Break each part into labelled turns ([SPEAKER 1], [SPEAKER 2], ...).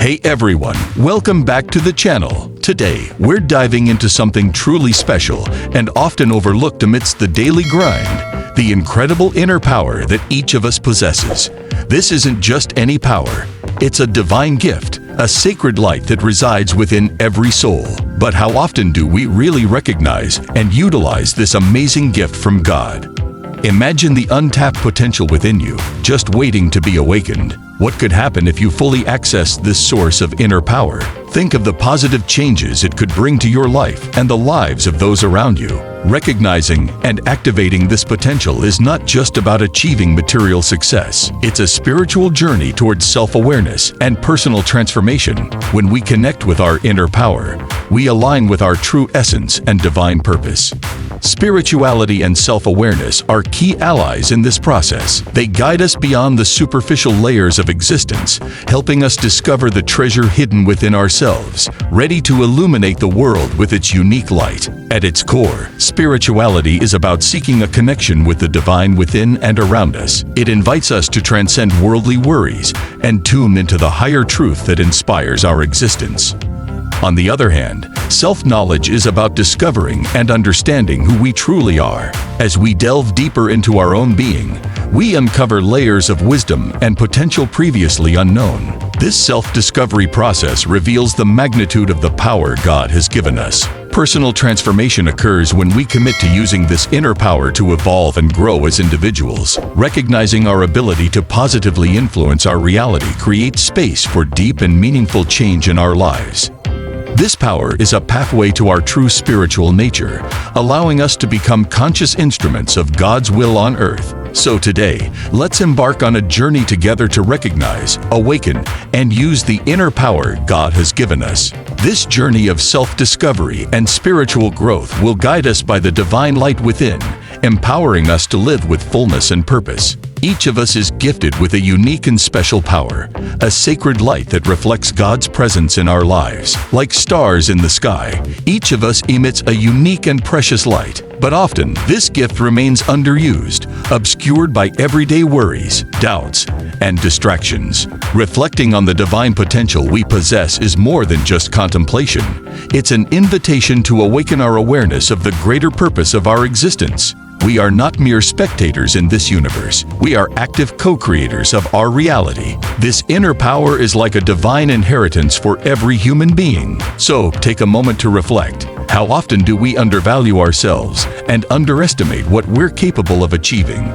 [SPEAKER 1] Hey everyone, welcome back to the channel. Today, we're diving into something truly special and often overlooked amidst the daily grind, the incredible inner power that each of us possesses. This isn't just any power, it's a divine gift, a sacred light that resides within every soul. But how often do we really recognize and utilize this amazing gift from God? Imagine the untapped potential within you, just waiting to be awakened. What could happen if you fully accessed this source of inner power? Think of the positive changes it could bring to your life and the lives of those around you. Recognizing and activating this potential is not just about achieving material success. It's a spiritual journey towards self-awareness and personal transformation. When we connect with our inner power, we align with our true essence and divine purpose. Spirituality and self-awareness are key allies in this process. They guide us beyond the superficial layers of existence, helping us discover the treasure hidden within ourselves, ready to illuminate the world with its unique light. At its core, spirituality is about seeking a connection with the divine within and around us. It invites us to transcend worldly worries and tune into the higher truth that inspires our existence. On the other hand, self-knowledge is about discovering and understanding who we truly are. As we delve deeper into our own being, we uncover layers of wisdom and potential previously unknown. This self-discovery process reveals the magnitude of the power God has given us. Personal transformation occurs when we commit to using this inner power to evolve and grow as individuals. Recognizing our ability to positively influence our reality creates space for deep and meaningful change in our lives. This power is a pathway to our true spiritual nature, allowing us to become conscious instruments of God's will on earth. So today, let's embark on a journey together to recognize, awaken, and use the inner power God has given us. This journey of self-discovery and spiritual growth will guide us by the divine light within, empowering us to live with fullness and purpose. Each of us is gifted with a unique and special power, a sacred light that reflects God's presence in our lives. Like stars in the sky, each of us emits a unique and precious light. But often, this gift remains underused, obscured by everyday worries, doubts, and distractions. Reflecting on the divine potential we possess is more than just contemplation. It's an invitation to awaken our awareness of the greater purpose of our existence. We are not mere spectators in this universe. We are active co-creators of our reality. This inner power is like a divine inheritance for every human being. So, take a moment to reflect. How often do we undervalue ourselves and underestimate what we're capable of achieving?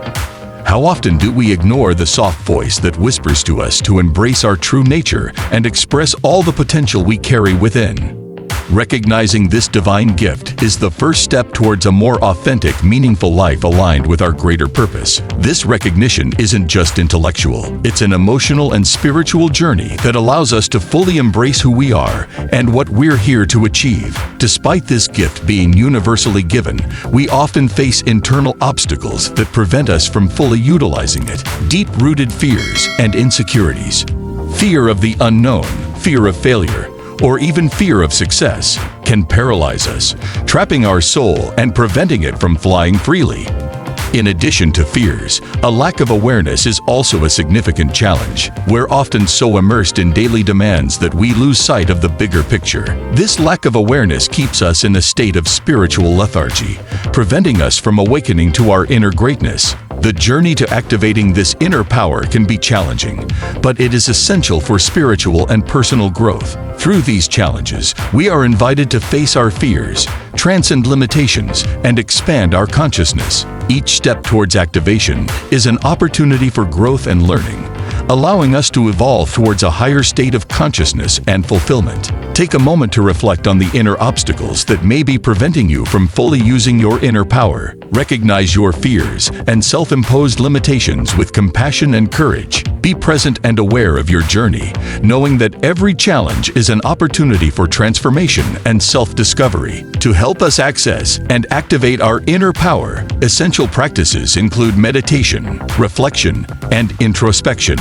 [SPEAKER 1] How often do we ignore the soft voice that whispers to us to embrace our true nature and express all the potential we carry within? Recognizing this divine gift is the first step towards a more authentic, meaningful life aligned with our greater purpose. This recognition isn't just intellectual, it's an emotional and spiritual journey that allows us to fully embrace who we are and what we're here to achieve. Despite this gift being universally given, we often face internal obstacles that prevent us from fully utilizing it. Deep-rooted fears and insecurities. Fear of the unknown, fear of failure, or even fear of success can paralyze us, trapping our soul and preventing it from flying freely. In addition to fears, a lack of awareness is also a significant challenge. We're often so immersed in daily demands that we lose sight of the bigger picture. This lack of awareness keeps us in a state of spiritual lethargy, preventing us from awakening to our inner greatness. The journey to activating this inner power can be challenging, but it is essential for spiritual and personal growth. Through these challenges, we are invited to face our fears, transcend limitations, and expand our consciousness. Each step towards activation is an opportunity for growth and learning, allowing us to evolve towards a higher state of consciousness and fulfillment. Take a moment to reflect on the inner obstacles that may be preventing you from fully using your inner power. Recognize your fears and self-imposed limitations with compassion and courage. Be present and aware of your journey, knowing that every challenge is an opportunity for transformation and self-discovery. To help us access and activate our inner power, essential practices include meditation, reflection, and introspection.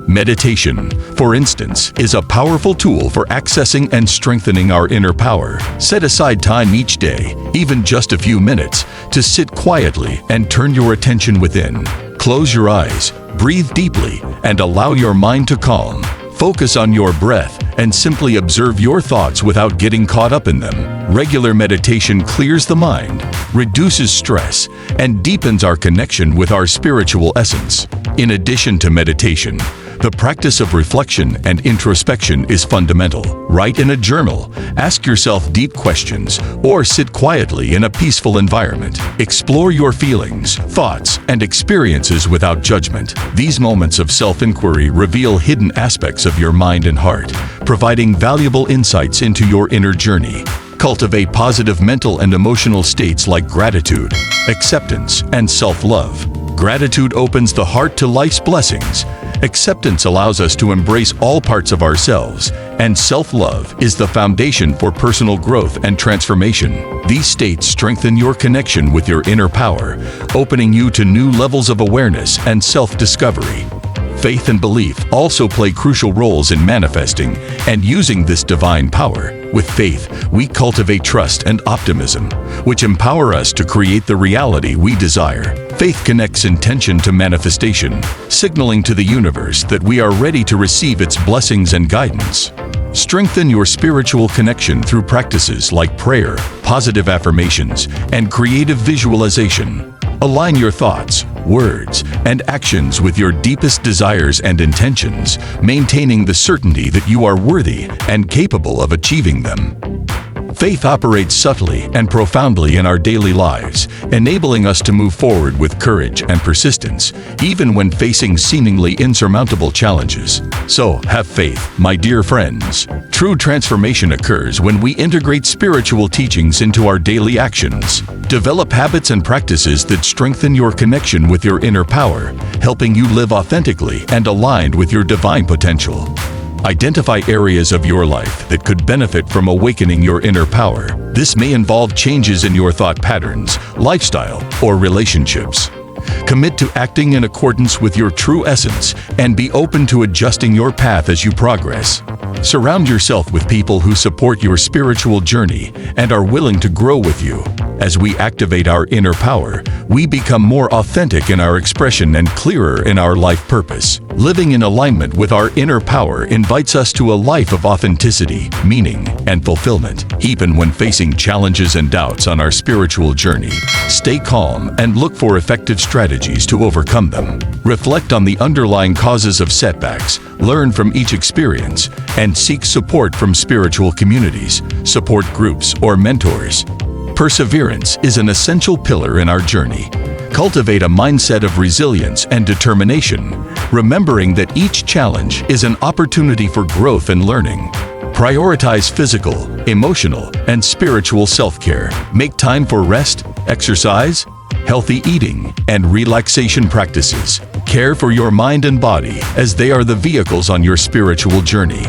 [SPEAKER 1] Meditation, for instance, is a powerful tool for accessing and strengthening our inner power. Set aside time each day, even just a few minutes, to sit quietly and turn your attention within. Close your eyes, breathe deeply, and allow your mind to calm. Focus on your breath and simply observe your thoughts without getting caught up in them. Regular meditation clears the mind, reduces stress, and deepens our connection with our spiritual essence. In addition to meditation, the practice of reflection and introspection is fundamental. Write in a journal, ask yourself deep questions, or sit quietly in a peaceful environment. Explore your feelings, thoughts, and experiences without judgment. These moments of self-inquiry reveal hidden aspects of your mind and heart, providing valuable insights into your inner journey. Cultivate positive mental and emotional states like gratitude, acceptance, and self-love. Gratitude opens the heart to life's blessings. Acceptance allows us to embrace all parts of ourselves, and self-love is the foundation for personal growth and transformation. These states strengthen your connection with your inner power, opening you to new levels of awareness and self-discovery. Faith and belief also play crucial roles in manifesting and using this divine power. With faith, we cultivate trust and optimism, which empower us to create the reality we desire. Faith connects intention to manifestation, signaling to the universe that we are ready to receive its blessings and guidance. Strengthen your spiritual connection through practices like prayer, positive affirmations, and creative visualization. Align your thoughts, words, and actions with your deepest desires and intentions, maintaining the certainty that you are worthy and capable of achieving them. Faith operates subtly and profoundly in our daily lives, enabling us to move forward with courage and persistence, even when facing seemingly insurmountable challenges. So, have faith, my dear friends. True transformation occurs when we integrate spiritual teachings into our daily actions. Develop habits and practices that strengthen your connection with your inner power, helping you live authentically and aligned with your divine potential. Identify areas of your life that could benefit from awakening your inner power. This may involve changes in your thought patterns, lifestyle, or relationships. Commit to acting in accordance with your true essence and be open to adjusting your path as you progress. Surround yourself with people who support your spiritual journey and are willing to grow with you. As we activate our inner power, we become more authentic in our expression and clearer in our life purpose. Living in alignment with our inner power invites us to a life of authenticity, meaning, and fulfillment. Even when facing challenges and doubts on our spiritual journey, stay calm and look for effective strategies to overcome them. Reflect on the underlying causes of setbacks, learn from each experience, and seek support from spiritual communities, support groups, or mentors. Perseverance is an essential pillar in our journey. Cultivate a mindset of resilience and determination, remembering that each challenge is an opportunity for growth and learning. Prioritize physical, emotional, and spiritual self-care. Make time for rest, exercise, healthy eating, and relaxation practices. Care for your mind and body, as they are the vehicles on your spiritual journey.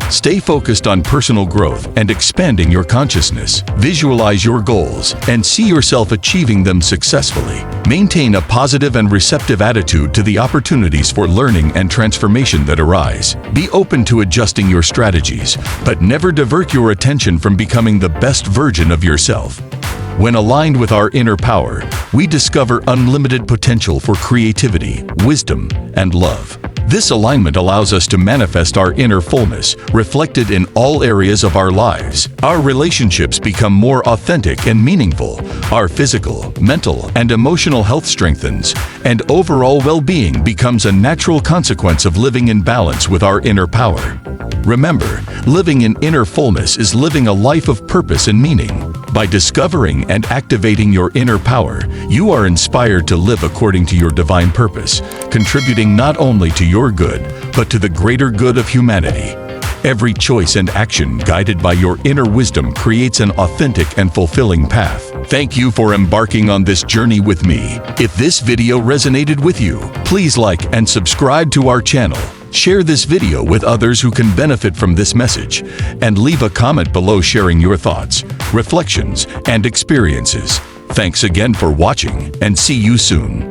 [SPEAKER 1] Stay focused on personal growth and expanding your consciousness. Visualize your goals and see yourself achieving them successfully. Maintain a positive and receptive attitude to the opportunities for learning and transformation that arise. Be open to adjusting your strategies, but never divert your attention from becoming the best version of yourself. When aligned with our inner power, we discover unlimited potential for creativity, wisdom, and love. This alignment allows us to manifest our inner fullness, reflected in all areas of our lives. Our relationships become more authentic and meaningful. Our physical, mental, and emotional health strengthens, and overall well-being becomes a natural consequence of living in balance with our inner power. Remember, living in inner fullness is living a life of purpose and meaning. By discovering and activating your inner power, you are inspired to live according to your divine purpose, contributing not only to your good, but to the greater good of humanity. Every choice and action guided by your inner wisdom creates an authentic and fulfilling path. Thank you for embarking on this journey with me. If this video resonated with you, please like and subscribe to our channel. Share this video with others who can benefit from this message, and leave a comment below sharing your thoughts, reflections, and experiences. Thanks again for watching, and see you soon.